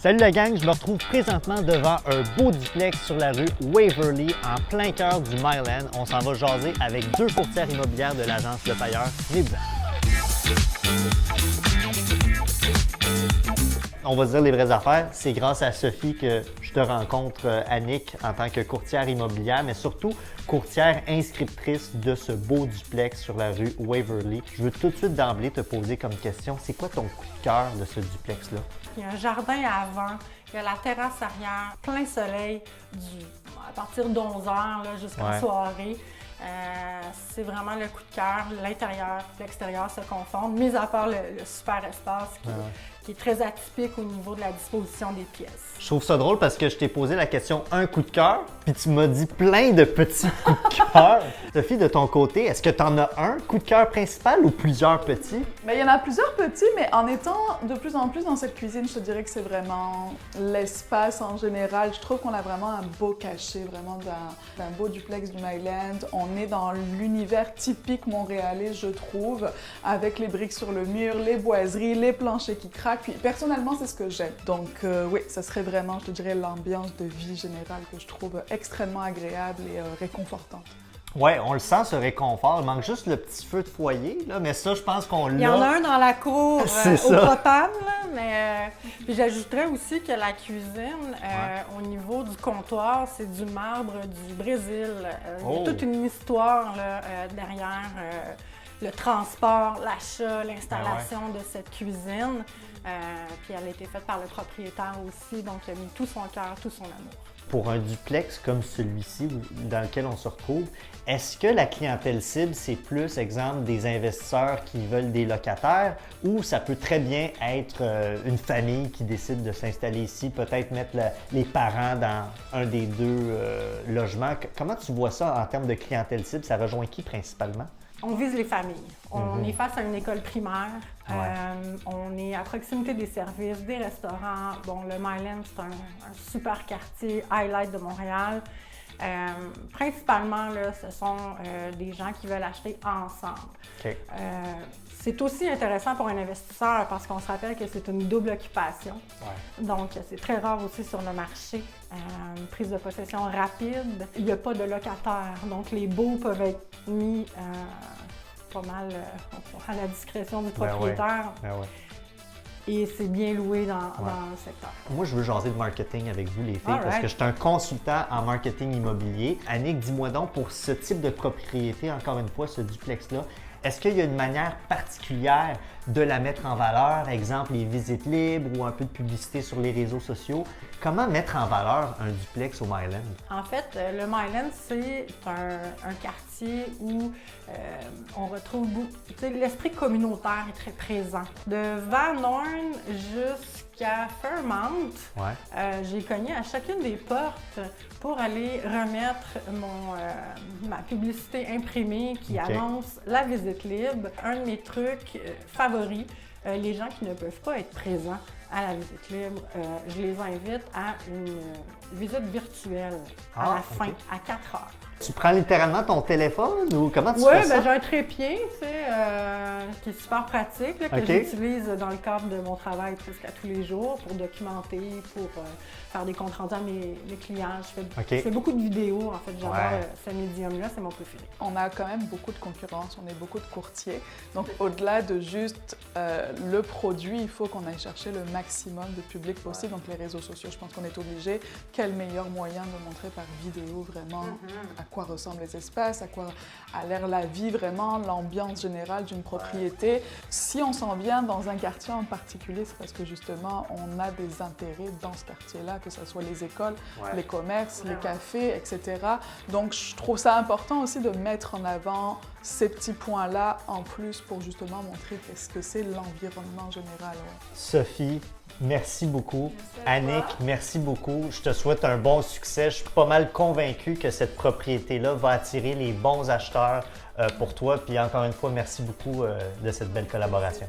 Salut la gang, je me retrouve présentement devant un beau duplex sur la rue Waverly, en plein cœur du Myland. On s'en va jaser avec deux courtières immobilières de l'agence Le Tailleur. Suivez-vous. On va se dire les vraies affaires, c'est grâce à Sophie que je te rencontre, Annick, en tant que courtière immobilière, mais surtout courtière inscriptrice de ce beau duplex sur la rue Waverly. Je veux tout de suite d'emblée te poser comme question, c'est quoi ton coup de cœur de ce duplex-là? Il y a un jardin à avant, il y a la terrasse arrière, plein soleil à partir d'11h jusqu'en soirée. C'est vraiment le coup de cœur. L'intérieur et l'extérieur se confondent, mis à part le super espace qui est très atypique au niveau de la disposition des pièces. Je trouve ça drôle parce que je t'ai posé la question un coup de cœur, puis tu m'as dit plein de petits coups de cœur. Sophie, de ton côté, est-ce que tu en as un coup de cœur principal ou plusieurs petits? Bien, il y en a plusieurs petits, mais en étant de plus en plus dans cette cuisine, je te dirais que c'est vraiment l'espace en général. Je trouve qu'on a vraiment un beau cachet, vraiment d'un beau duplex du Myland. On est dans l'univers typique montréalais, je trouve, avec les briques sur le mur, les boiseries, les planchers qui craquent. Puis personnellement, c'est ce que j'aime. Donc oui, ça serait vraiment, je te dirais, l'ambiance de vie générale que je trouve extrêmement agréable et réconfortante. Oui, on le sent, ce réconfort. Il manque juste le petit feu de foyer, là, mais ça, je pense qu'on l'a. Il y en a un dans la cour au potable, mais puis j'ajouterais aussi que la cuisine, au niveau du comptoir, c'est du marbre du Brésil. Il y a toute une histoire là, derrière le transport, l'achat, l'installation de cette cuisine. Puis elle a été faite par le propriétaire aussi, donc il a mis tout son cœur, tout son amour. Pour un duplex comme celui-ci, dans lequel on se retrouve, est-ce que la clientèle cible, c'est plus, exemple, des investisseurs qui veulent des locataires ou ça peut très bien être une famille qui décide de s'installer ici, peut-être mettre les parents dans un des deux logements? Comment tu vois ça en termes de clientèle cible? Ça rejoint qui principalement? On vise les familles. On est face à une école primaire. On est à proximité des services, des restaurants. Bon, le Myland, c'est un super quartier, highlight de Montréal. Principalement, là, ce sont des gens qui veulent acheter ensemble. Okay. C'est aussi intéressant pour un investisseur parce qu'on se rappelle que c'est une double occupation. Donc, c'est très rare aussi sur le marché. Prise de possession rapide. Il n'y a pas de locataire. Donc, les baux peuvent être mis pas mal à la discrétion du propriétaire. Et c'est bien loué dans le secteur. Moi, je veux jaser de marketing avec vous, les filles, parce que je suis un consultant en marketing immobilier. Annick, dis-moi donc, pour ce type de propriété, encore une fois, ce duplex-là, est-ce qu'il y a une manière particulière de la mettre en valeur? Exemple, les visites libres ou un peu de publicité sur les réseaux sociaux. Comment mettre en valeur un duplex au Myland? En fait, le Myland, c'est un quartier où on retrouve l'esprit communautaire est très présent. De Van Horn jusqu'à Fairmount, j'ai cogné à chacune des portes pour aller remettre ma publicité imprimée qui annonce la visite libre. Un de mes trucs favoris, les gens qui ne peuvent pas être présents à la visite libre, je les invite à une visite virtuelle à la fin, à 4 heures. Tu prends littéralement ton téléphone ou comment tu fais ça? Oui, j'ai un trépied qui est super pratique, là, que j'utilise dans le cadre de mon travail presque à tous les jours pour documenter, pour faire des comptes rendus à mes clients. Je fais beaucoup de vidéos, en fait, j'adore ce médium-là, c'est mon préféré. On a quand même beaucoup de concurrence, on est beaucoup de courtiers. Donc, au-delà de juste le produit, il faut qu'on aille chercher le maximum de public possible. Donc, les réseaux sociaux, je pense qu'on est obligé. Quel meilleur moyen de montrer par vidéo vraiment à quoi ressemblent les espaces, à quoi a l'air la vie vraiment, l'ambiance générale d'une propriété. Si on s'en vient dans un quartier en particulier, c'est parce que justement, on a des intérêts dans ce quartier-là, que ce soit les écoles, les commerces, les cafés, etc. Donc, je trouve ça important aussi de mettre en avant ces petits points-là en plus pour justement montrer qu'est-ce que c'est l'environnement général. Sophie, merci beaucoup. Annick, merci beaucoup. Je te souhaite un bon succès. Je suis pas mal convaincu que cette propriété-là va attirer les bons acheteurs pour toi. Puis encore une fois, merci beaucoup de cette belle collaboration.